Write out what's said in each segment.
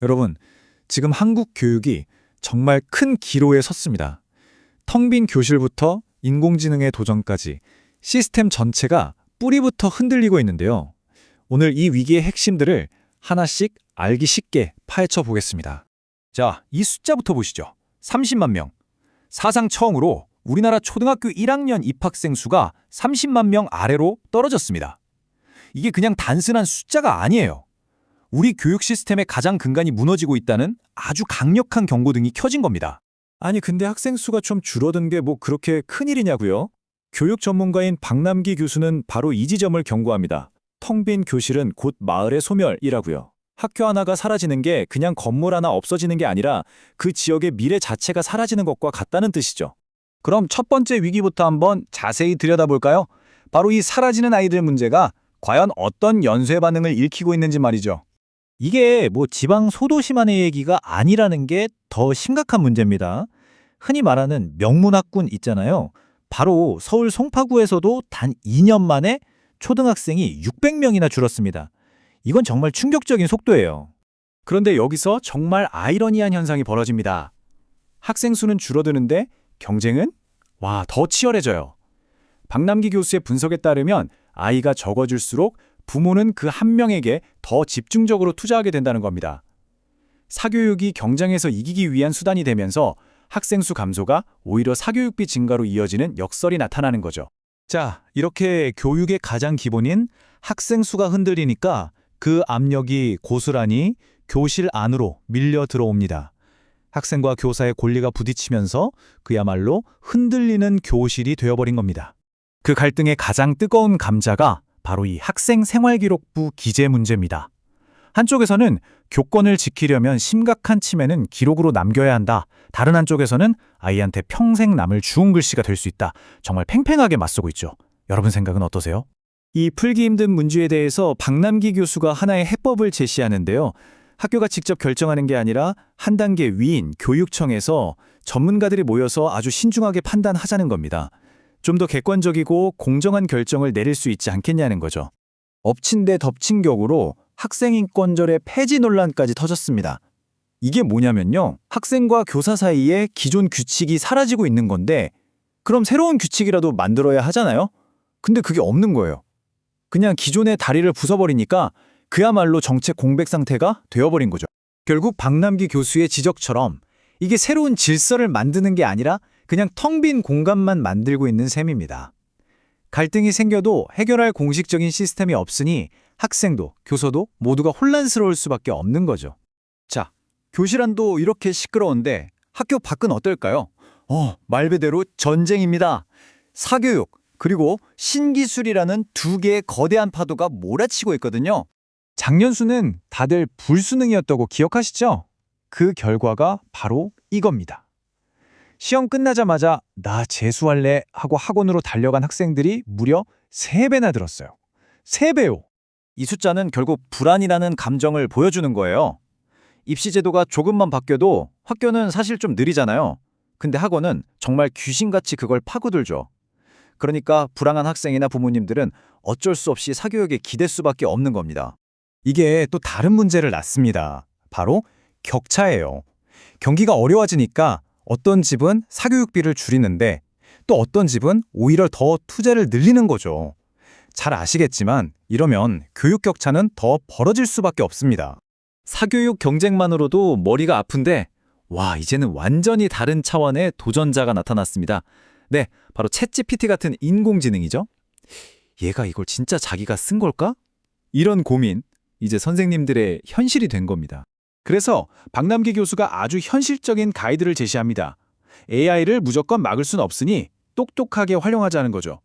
여러분, 지금 한국 교육이 정말 큰 기로에 섰습니다. 텅 빈 교실부터 인공지능의 도전까지 시스템 전체가 뿌리부터 흔들리고 있는데요. 오늘 이 위기의 핵심들을 하나씩 알기 쉽게 파헤쳐 보겠습니다. 자, 이 숫자부터 보시죠. 30만 명. 사상 처음으로 우리나라 초등학교 1학년 입학생 수가 30만 명 아래로 떨어졌습니다. 이게 그냥 단순한 숫자가 아니에요. 우리 교육 시스템의 가장 근간이 무너지고 있다는 아주 강력한 경고등이 켜진 겁니다. 아니 근데 학생 수가 좀 줄어든 게 뭐 그렇게 큰일이냐고요? 교육 전문가인 박남기 교수는 바로 이 지점을 경고합니다. 텅 빈 교실은 곧 마을의 소멸이라고요. 학교 하나가 사라지는 게 그냥 건물 하나 없어지는 게 아니라 그 지역의 미래 자체가 사라지는 것과 같다는 뜻이죠. 그럼 첫 번째 위기부터 한번 자세히 들여다볼까요? 바로 이 사라지는 아이들 문제가 과연 어떤 연쇄 반응을 일으키고 있는지 말이죠. 이게 뭐 지방 소도시만의 얘기가 아니라는 게 더 심각한 문제입니다. 흔히 말하는 명문학군 있잖아요. 바로 서울 송파구에서도 단 2년 만에 초등학생이 600명이나 줄었습니다. 이건 정말 충격적인 속도예요. 그런데 여기서 정말 아이러니한 현상이 벌어집니다. 학생 수는 줄어드는데 경쟁은 더 치열해져요. 박남기 교수의 분석에 따르면 아이가 적어질수록 부모는 그 한 명에게 더 집중적으로 투자하게 된다는 겁니다. 사교육이 경쟁에서 이기기 위한 수단이 되면서 학생 수 감소가 오히려 사교육비 증가로 이어지는 역설이 나타나는 거죠. 자, 이렇게 교육의 가장 기본인 학생 수가 흔들리니까 그 압력이 고스란히 교실 안으로 밀려 들어옵니다. 학생과 교사의 권리가 부딪히면서 그야말로 흔들리는 교실이 되어버린 겁니다. 그 갈등의 가장 뜨거운 감자가 바로 이 학생 생활기록부 기재 문제입니다. 한쪽에서는 교권을 지키려면 심각한 침해는 기록으로 남겨야 한다. 다른 한쪽에서는 아이한테 평생 남을 주운 글씨가 될 수 있다. 정말 팽팽하게 맞서고 있죠. 여러분 생각은 어떠세요? 이 풀기 힘든 문제에 대해서 박남기 교수가 하나의 해법을 제시하는데요. 학교가 직접 결정하는 게 아니라 한 단계 위인 교육청에서 전문가들이 모여서 아주 신중하게 판단하자는 겁니다. 좀 더 객관적이고 공정한 결정을 내릴 수 있지 않겠냐는 거죠. 엎친 데 덮친 격으로 학생인권절의 폐지 논란까지 터졌습니다. 이게 뭐냐면요. 학생과 교사 사이에 기존 규칙이 사라지고 있는 건데 그럼 새로운 규칙이라도 만들어야 하잖아요? 근데 그게 없는 거예요. 그냥 기존의 다리를 부숴버리니까 그야말로 정책 공백 상태가 되어버린 거죠. 결국 박남기 교수의 지적처럼 이게 새로운 질서를 만드는 게 아니라 그냥 텅 빈 공간만 만들고 있는 셈입니다. 갈등이 생겨도 해결할 공식적인 시스템이 없으니 학생도 교사도 모두가 혼란스러울 수밖에 없는 거죠. 자, 교실 안도 이렇게 시끄러운데 학교 밖은 어떨까요? 말 그대로 전쟁입니다. 사교육 그리고 신기술이라는 두 개의 거대한 파도가 몰아치고 있거든요. 작년 수능 다들 불수능이었다고 기억하시죠? 그 결과가 바로 이겁니다. 시험 끝나자마자 나 재수할래 하고 학원으로 달려간 학생들이 무려 3배나 늘었어요. 3배요. 이 숫자는 결국 불안이라는 감정을 보여주는 거예요. 입시 제도가 조금만 바뀌어도 학교는 사실 좀 느리잖아요. 근데 학원은 정말 귀신같이 그걸 파고들죠. 그러니까 불안한 학생이나 부모님들은 어쩔 수 없이 사교육에 기댈 수밖에 없는 겁니다. 이게 또 다른 문제를 낳습니다. 바로 격차예요. 경기가 어려워지니까 어떤 집은 사교육비를 줄이는데 또 어떤 집은 오히려 더 투자를 늘리는 거죠. 잘 아시겠지만 이러면 교육 격차는 더 벌어질 수밖에 없습니다. 사교육 경쟁만으로도 머리가 아픈데 이제는 완전히 다른 차원의 도전자가 나타났습니다. 네, 바로 챗GPT 같은 인공지능이죠. 얘가 이걸 진짜 자기가 쓴 걸까? 이런 고민, 이제 선생님들의 현실이 된 겁니다. 그래서 박남기 교수가 아주 현실적인 가이드를 제시합니다. AI를 무조건 막을 순 없으니 똑똑하게 활용하자는 거죠.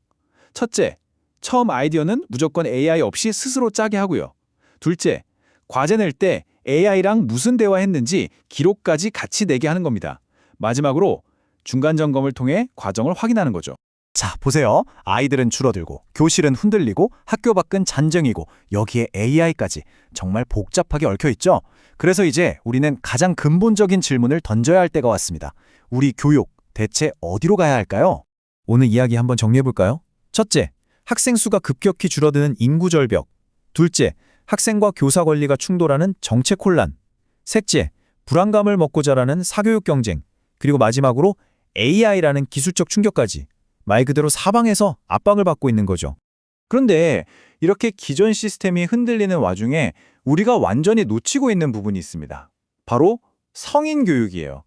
첫째, 처음 아이디어는 무조건 AI 없이 스스로 짜게 하고요. 둘째, 과제 낼 때 AI랑 무슨 대화했는지 기록까지 같이 내게 하는 겁니다. 마지막으로 중간 점검을 통해 과정을 확인하는 거죠. 자, 보세요. 아이들은 줄어들고 교실은 흔들리고 학교 밖은 잔정이고 여기에 AI까지 정말 복잡하게 얽혀있죠. 그래서 이제 우리는 가장 근본적인 질문을 던져야 할 때가 왔습니다. 우리 교육 대체 어디로 가야 할까요? 오늘 이야기 한번 정리해볼까요? 첫째, 학생 수가 급격히 줄어드는 인구 절벽. 둘째, 학생과 교사 권리가 충돌하는 정책 혼란. 셋째, 불안감을 먹고 자라는 사교육 경쟁, 그리고 마지막으로 AI라는 기술적 충격까지 말 그대로 사방에서 압박을 받고 있는 거죠. 그런데 이렇게 기존 시스템이 흔들리는 와중에 우리가 완전히 놓치고 있는 부분이 있습니다. 바로 성인 교육이에요.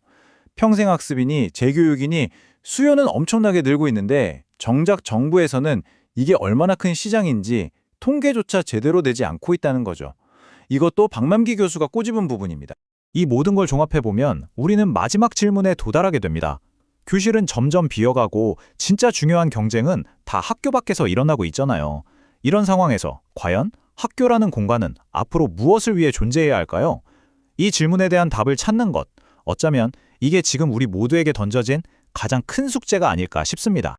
평생학습이니 재교육이니 수요는 엄청나게 늘고 있는데 정작 정부에서는 이게 얼마나 큰 시장인지 통계조차 제대로 되지 않고 있다는 거죠. 이것도 박만기 교수가 꼬집은 부분입니다. 이 모든 걸 종합해보면 우리는 마지막 질문에 도달하게 됩니다. 교실은 점점 비어가고 진짜 중요한 경쟁은 다 학교 밖에서 일어나고 있잖아요. 이런 상황에서 과연 학교라는 공간은 앞으로 무엇을 위해 존재해야 할까요? 이 질문에 대한 답을 찾는 것, 어쩌면 이게 지금 우리 모두에게 던져진 가장 큰 숙제가 아닐까 싶습니다.